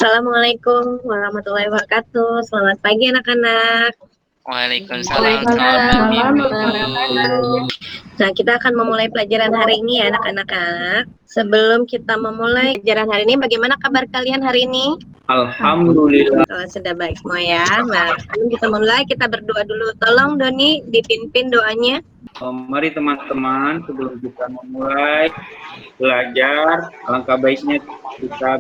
Assalamualaikum warahmatullahi wabarakatuh. Selamat pagi anak-anak. Waalaikumsalam warahmatullahi wabarakatuh. Nah, kita akan memulai pelajaran hari ini ya anak-anak. Sebelum kita memulai pelajaran hari ini, bagaimana kabar kalian hari ini? Alhamdulillah. Sudah baik semua ya. Nah, sebelum kita mulai, kita berdoa dulu. Tolong Doni dipimpin doanya. Mari teman-teman, sebelum kita memulai belajar, alangkah baiknya kita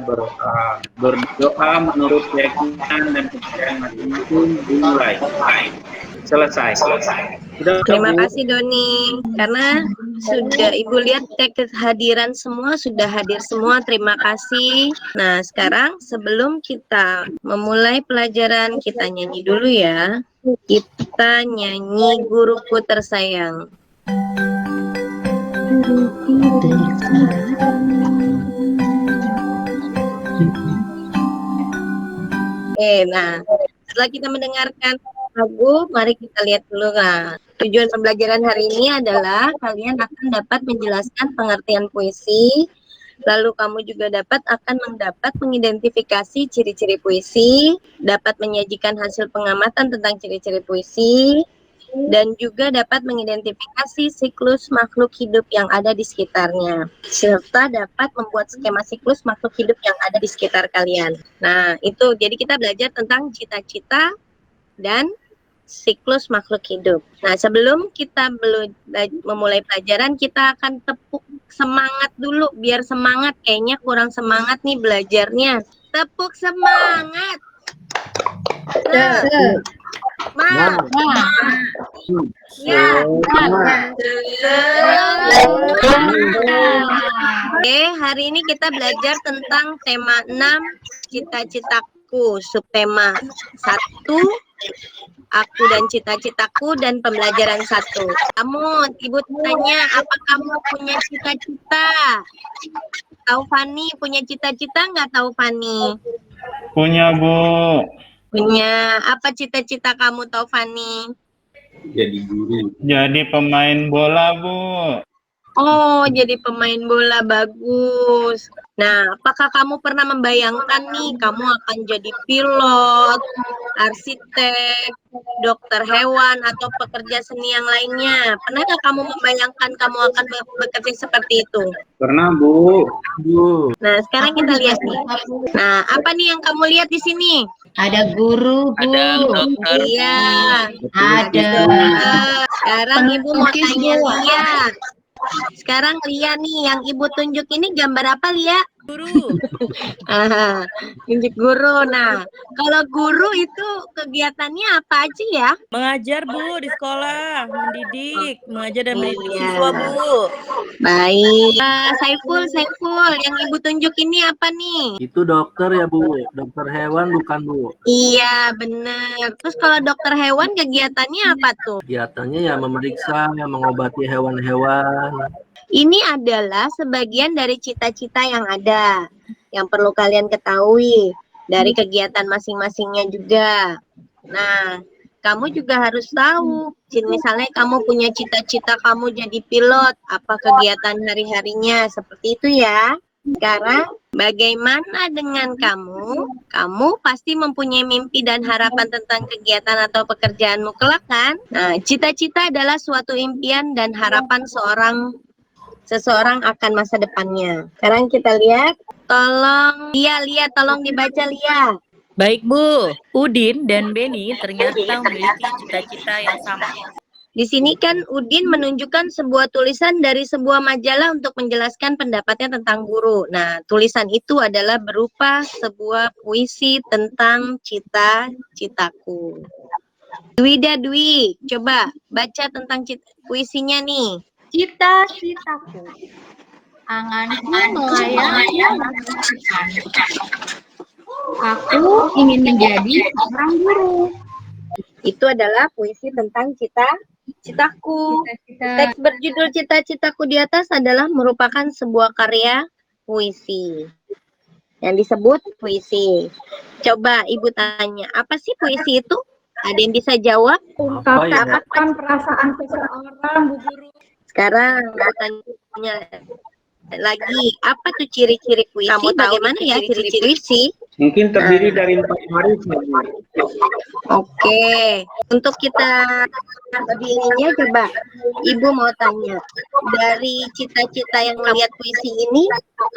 berdoa menurut keyakinan dan kepercayaan masing-masing. Dimulai. Selesai. Terima kasih Doni, karena sudah Ibu lihat kehadiran semua, sudah hadir semua, terima kasih. Nah sekarang sebelum kita memulai pelajaran, kita nyanyi dulu ya. Kita nyanyi Guruku Tersayang. Guruku tersayang. Nah setelah kita mendengarkan lagu, mari kita lihat dulu. Nah, tujuan pembelajaran hari ini adalah kalian akan dapat menjelaskan pengertian puisi, lalu kamu juga akan mendapat mengidentifikasi ciri-ciri puisi, dapat menyajikan hasil pengamatan tentang ciri-ciri puisi, dan juga dapat mengidentifikasi siklus makhluk hidup yang ada di sekitarnya, serta dapat membuat skema siklus makhluk hidup yang ada di sekitar kalian. Nah, itu jadi kita belajar tentang cita-cita dan siklus makhluk hidup. Nah, sebelum kita memulai pelajaran, kita akan tepuk semangat dulu, biar semangat. Kayaknya kurang semangat nih belajarnya. Tepuk semangat. Oke, hari ini kita belajar tentang tema 6, cita-citaku, subtema 1, aku dan cita-citaku, dan pembelajaran 1. Ibu tanya, apa kamu punya cita-cita? Tahu Fani punya cita-cita nggak, tahu Fani? Punya, Bu. Punya. Apa cita-cita kamu, tahu Fani? Jadi guru. Jadi pemain bola, Bu. Oh, jadi pemain bola, bagus. Nah, apakah kamu pernah membayangkan nih kamu akan jadi pilot, arsitek, dokter hewan, atau pekerja seni yang lainnya? Pernahkah kamu membayangkan kamu akan bekerja seperti itu? Pernah, Bu. Nah, sekarang kita lihat nih. Nah, apa nih yang kamu lihat di sini? Ada guru, Bu. Ada dokter. Iya. Ada. Sekarang Ibu mau tanya Lia. Sekarang Lia nih, yang Ibu tunjuk ini gambar apa, Lia? Guru. Tunjuk guru. Nah, kalau guru itu kegiatannya apa aja ya? Mengajar, Bu, di sekolah, mendidik, mengajar dan mendidik Iya. siswa, Bu. Baik. Saiful, yang Ibu tunjuk ini apa nih? Itu dokter ya, Bu. Dokter hewan bukan, Bu? Iya, benar. Terus kalau dokter hewan kegiatannya apa tuh? Kegiatannya ya memeriksa, mengobati hewan-hewan. Ini adalah sebagian dari cita-cita yang ada, yang perlu kalian ketahui dari kegiatan masing-masingnya juga. Nah, kamu juga harus tahu, misalnya kamu punya cita-cita kamu jadi pilot, apa kegiatan hari-harinya, seperti itu ya. Sekarang, bagaimana dengan kamu? Kamu pasti mempunyai mimpi dan harapan tentang kegiatan atau pekerjaanmu kelak, kan? Nah, cita-cita adalah suatu impian dan harapan seseorang akan masa depannya. Sekarang kita lihat, tolong tolong dibaca Lia. Baik, Bu. Udin dan Beni ternyata memiliki cita-cita yang sama. Di sini kan Udin menunjukkan sebuah tulisan dari sebuah majalah untuk menjelaskan pendapatnya tentang guru. Nah, tulisan itu adalah berupa sebuah puisi tentang cita-citaku. Dwi, coba baca tentang puisinya nih. Cita-citaku, anganku melayani masyarakat. Aku ingin menjadi seorang guru. Itu adalah puisi tentang cita-citaku. Teks berjudul Cita-citaku di atas adalah merupakan sebuah karya puisi yang disebut puisi. Coba Ibu tanya, apa sih puisi itu? Ada yang bisa jawab? Ungkapkan perasaan seseorang, Bu Guru. Sekarang tanya lagi, apa tuh ciri-ciri puisi? Kamu tahu bagaimana ya ciri-ciri puisi? Mungkin terdiri dari 4 baris ya, Bu. Oke, untuk kita lebih ininya coba Ibu mau tanya, dari cita-cita yang melihat puisi ini,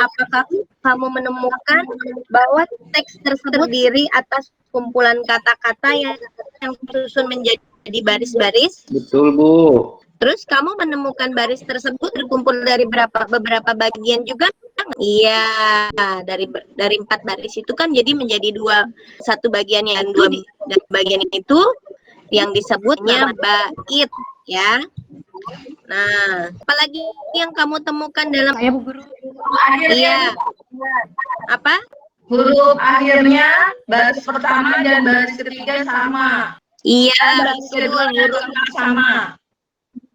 apakah kamu menemukan bahwa teks tersebut terdiri atas kumpulan kata-kata yang susun menjadi baris-baris? Betul, Bu. Terus kamu menemukan baris tersebut terkumpul dari beberapa bagian juga? Iya, dari 4 baris itu kan jadi menjadi satu bagian yang dan bagian itu yang disebutnya bait ya. Nah, apalagi yang kamu temukan dalam Saya Bu Guru. iya. Apa? Huruf akhirnya baris pertama dan baris ketiga sama. Iya, Baris kedua hurufnya sama.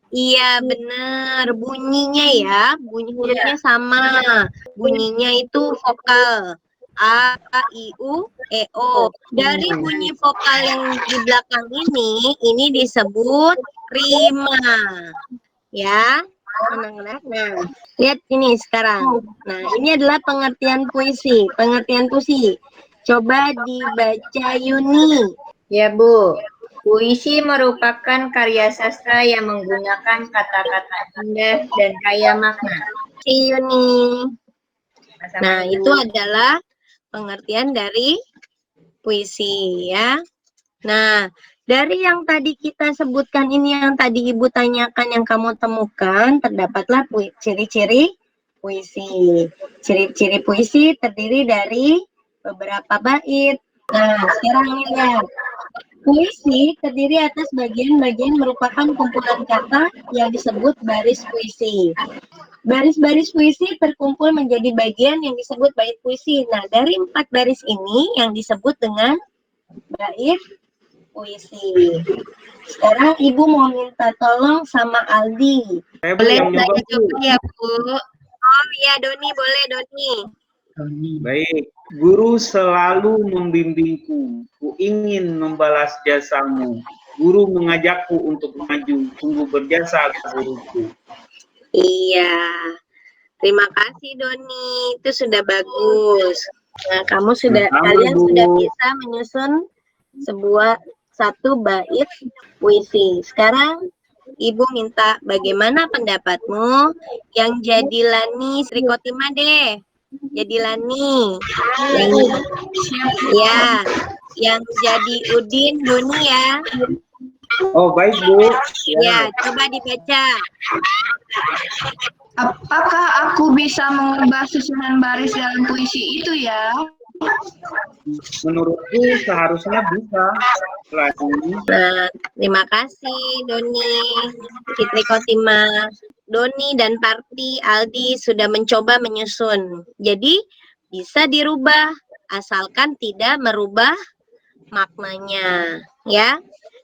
iya benar, bunyinya ya, bunyi hurufnya sama, bunyinya itu vokal A, I, U, E, O. Dari bunyi vokal yang di belakang ini disebut rima, ya. Anak-anak, nah lihat ini sekarang. Nah ini adalah pengertian puisi, Coba dibaca Yuni. Ya Bu, puisi merupakan karya sastra yang menggunakan kata-kata indah dan kaya makna. Si Yuni. Nah, itu adalah pengertian dari puisi ya. Nah, dari yang tadi kita sebutkan ini, yang tadi Ibu tanyakan, yang kamu temukan, terdapatlah ciri-ciri puisi. Ciri-ciri puisi terdiri dari beberapa bait. Nah, sekarang lihat. Puisi terdiri atas bagian-bagian merupakan kumpulan kata yang disebut baris puisi. Baris-baris puisi terkumpul menjadi bagian yang disebut bait puisi. Nah, dari 4 baris ini yang disebut dengan bait puisi. Sekarang Ibu mau minta tolong sama Aldi. Boleh tanya coba ya, Bu? Oh iya, Doni, boleh Doni. Baik, guru selalu membimbingku. Ku ingin membalas jasamu. Guru mengajakku untuk maju. Sungguh berjasa guruku. Iya, terima kasih Doni. Itu sudah bagus. Nah, kalian sudah bisa menyusun satu bait puisi. Sekarang Ibu minta bagaimana pendapatmu yang jadi Lani Sri Kotima deh. Jadi Lani. Yang jadi Udin Doni ya. Oh, baik, Bu. Ya, coba dibaca. Apakah aku bisa mengubah susunan baris dalam puisi itu ya? Menurutku seharusnya bisa. Nah, terima kasih Doni, Fitri Kotima. Doni dan Parti, Aldi sudah mencoba menyusun. Jadi bisa dirubah asalkan tidak merubah maknanya, ya.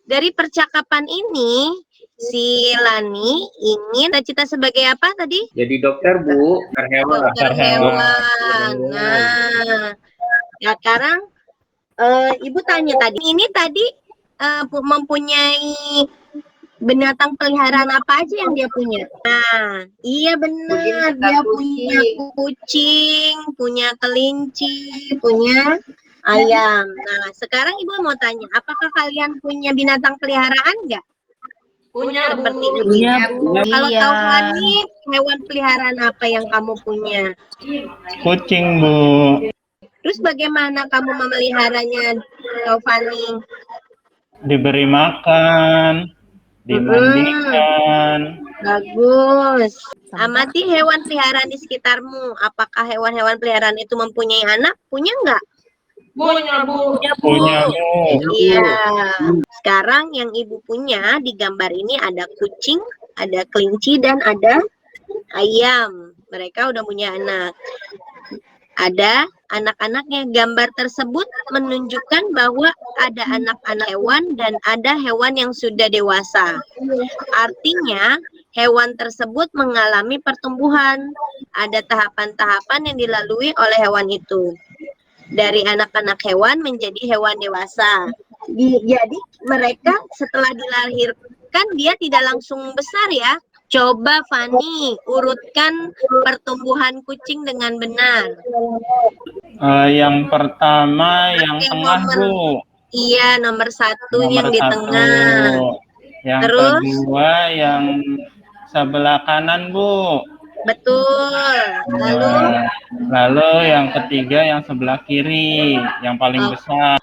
Dari percakapan ini si Lani ingin cita sebagai apa tadi? Jadi dokter, Bu. Dokter hewan. Nah, ya sekarang Ibu tanya tadi, ini tadi mempunyai binatang peliharaan apa aja yang dia punya? Nah, iya benar, dia punya kucing, punya kelinci, punya ayam. Nah, sekarang Ibu mau tanya, apakah kalian punya binatang peliharaan nggak? Punya Seperti Bu. Udin. Bu. Kalau Iya. Taufani, hewan peliharaan apa yang kamu punya? Kucing, Bu. Terus bagaimana kamu memeliharanya, Taufani? Diberi makan, dimandikan. Bagus. Amati hewan peliharaan di sekitarmu. Apakah hewan-hewan peliharaan itu mempunyai anak? Punya nggak? Punya Bu. Punya, Bu. Iya. Sekarang yang Ibu punya di gambar ini ada kucing, ada kelinci, dan ada ayam. Mereka udah punya anak. Ada anak-anaknya. Gambar tersebut menunjukkan bahwa ada anak-anak hewan dan ada hewan yang sudah dewasa. Artinya, hewan tersebut mengalami pertumbuhan. Ada tahapan-tahapan yang dilalui oleh hewan itu. Dari anak-anak hewan menjadi hewan dewasa. Jadi mereka setelah dilahirkan dia tidak langsung besar ya. Coba Fani urutkan pertumbuhan kucing dengan benar. Yang pertama yang Oke, tengah, Bu. Iya, nomor 1 yang Nomor di 1. tengah. Yang Terus? kedua yang sebelah kanan, Bu. Betul. Lalu yang ketiga yang sebelah kiri, yang paling besar.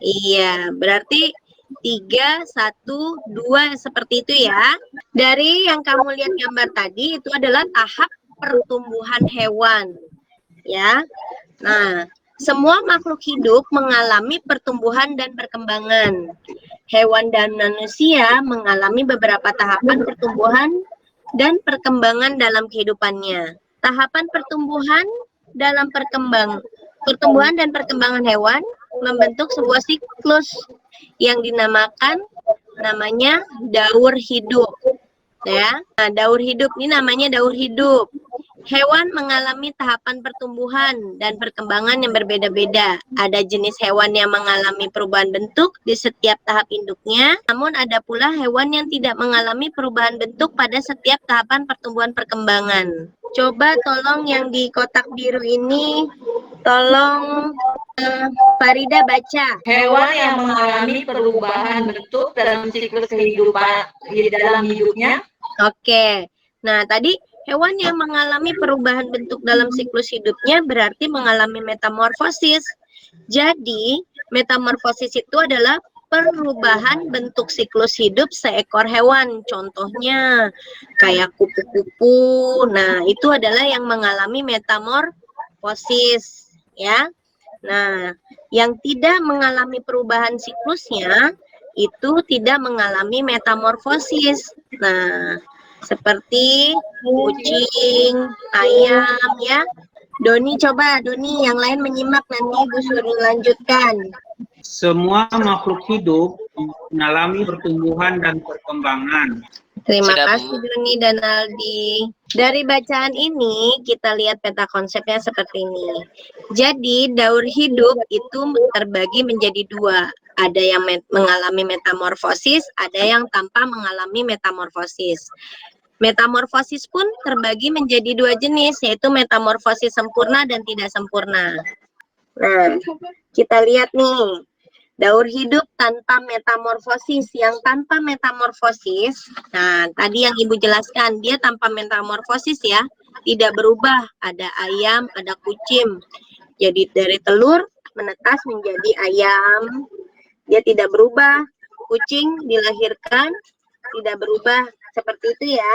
Iya, berarti 3, 1, 2 seperti itu ya. Dari yang kamu lihat gambar tadi itu adalah tahap pertumbuhan hewan. Ya. Nah, semua makhluk hidup mengalami pertumbuhan dan perkembangan. Hewan dan manusia mengalami beberapa tahapan pertumbuhan dan perkembangan dalam kehidupannya. Tahapan pertumbuhan dan perkembangan hewan membentuk sebuah siklus yang namanya daur hidup. Ya, nah, daur hidup ini namanya daur hidup. Hewan mengalami tahapan pertumbuhan dan perkembangan yang berbeda-beda. Ada jenis hewan yang mengalami perubahan bentuk di setiap tahap induknya, namun ada pula hewan yang tidak mengalami perubahan bentuk pada setiap tahapan pertumbuhan perkembangan. Coba tolong yang di kotak biru ini, tolong Farida baca. Hewan yang mengalami perubahan bentuk dalam siklus kehidupan di dalam hidupnya. Oke. Nah, tadi hewan yang mengalami perubahan bentuk dalam siklus hidupnya berarti mengalami metamorfosis. Jadi, metamorfosis itu adalah perubahan bentuk siklus hidup seekor hewan. Contohnya, kayak kupu-kupu. Nah, itu adalah yang mengalami metamorfosis. Ya. Nah, yang tidak mengalami perubahan siklusnya, itu tidak mengalami metamorfosis. Nah, seperti kucing, ayam ya. Doni coba, Doni yang lain menyimak nanti Ibu suruh lanjutkan. Semua makhluk hidup mengalami pertumbuhan dan perkembangan. Terima kasih Doni dan Aldi. Dari bacaan ini kita lihat peta konsepnya seperti ini. Jadi daur hidup itu terbagi menjadi 2. Ada yang mengalami metamorfosis, ada yang tanpa mengalami metamorfosis. Metamorfosis pun terbagi menjadi 2 jenis, yaitu metamorfosis sempurna dan tidak sempurna. Nah, kita lihat nih, daur hidup tanpa metamorfosis. Yang tanpa metamorfosis, nah tadi yang Ibu jelaskan, dia tanpa metamorfosis ya, tidak berubah. Ada ayam, ada kucing. Jadi dari telur menetas menjadi ayam, dia tidak berubah. Kucing dilahirkan, tidak berubah. Seperti itu ya.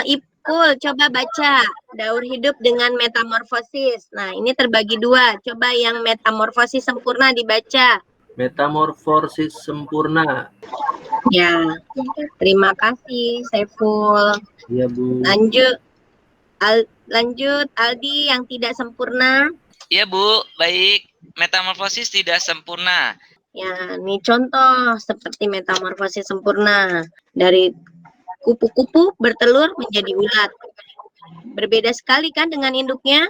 Ipul, coba baca daur hidup dengan metamorfosis. Nah, ini terbagi 2. Coba yang metamorfosis sempurna dibaca. Metamorfosis sempurna. Ya, terima kasih Saiful. Iya, Bu. Lanjut Aldi yang tidak sempurna. Iya Bu, baik. Metamorfosis tidak sempurna. Ya, ini contoh seperti metamorfosis sempurna. Dari kupu-kupu bertelur menjadi ulat. Berbeda sekali kan dengan induknya.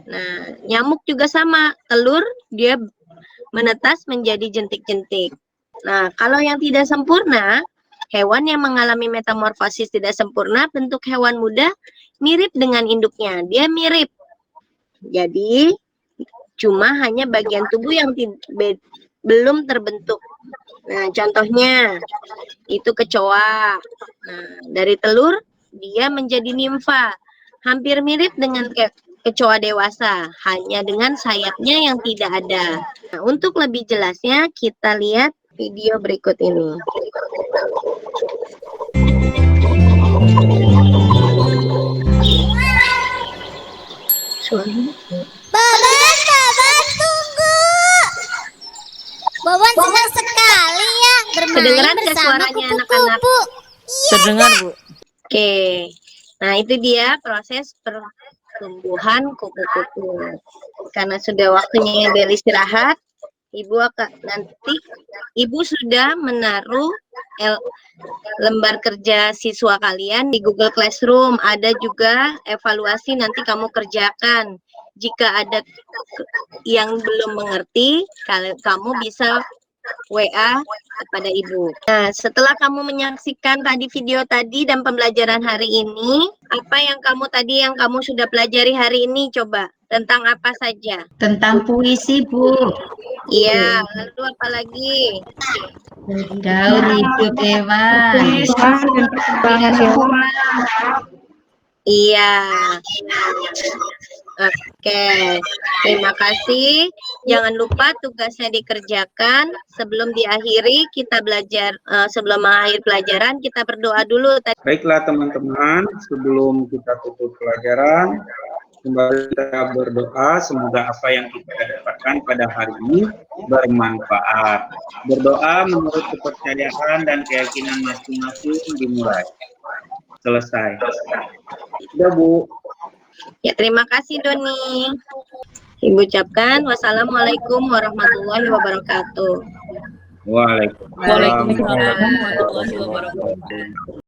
Nah, nyamuk juga sama. Telur dia menetas menjadi jentik-jentik. Nah, kalau yang tidak sempurna, hewan yang mengalami metamorfosis tidak sempurna, bentuk hewan muda mirip dengan induknya. Dia mirip. Jadi, cuma hanya bagian tubuh yang belum terbentuk. Nah, contohnya itu kecoa. Nah, dari telur dia menjadi nimfa. Hampir mirip dengan kecoa dewasa, hanya dengan sayapnya yang tidak ada. Nah, untuk lebih jelasnya kita lihat video berikut ini. Baban, tunggu. Baban senang sekali ya bermain bersama kupu-kupu. Terdengar, Bu. Oke. Nah, itu dia proses pertumbuhan kupu-kupu. Karena sudah waktunya beristirahat, Ibu sudah menaruh lembar kerja siswa kalian di Google Classroom. Ada juga evaluasi nanti kamu kerjakan. Jika ada yang belum mengerti, kamu bisa WA kepada Ibu. Nah, setelah kamu menyaksikan tadi video tadi dan pembelajaran hari ini, apa yang kamu sudah pelajari hari ini coba? Tentang apa saja? Tentang puisi, Bu. Iya, lalu apa lagi? Gaul hidup hewan. dan perkembangan hewan. Iya. Oke, terima kasih. Jangan lupa tugasnya dikerjakan. Sebelum diakhiri, kita belajar. Sebelum mengakhiri pelajaran, kita berdoa dulu. Baiklah teman-teman, sebelum kita tutup pelajaran, kembali kita berdoa semoga apa yang kita dapatkan pada hari ini bermanfaat. Berdoa menurut kepercayaan dan keyakinan masing-masing dimulai. Selesai. Sudah, Bu. Ya, terima kasih Doni. Ibu ucapkan wassalamualaikum warahmatullahi wabarakatuh. Waalaikumsalam warahmatullahi wabarakatuh.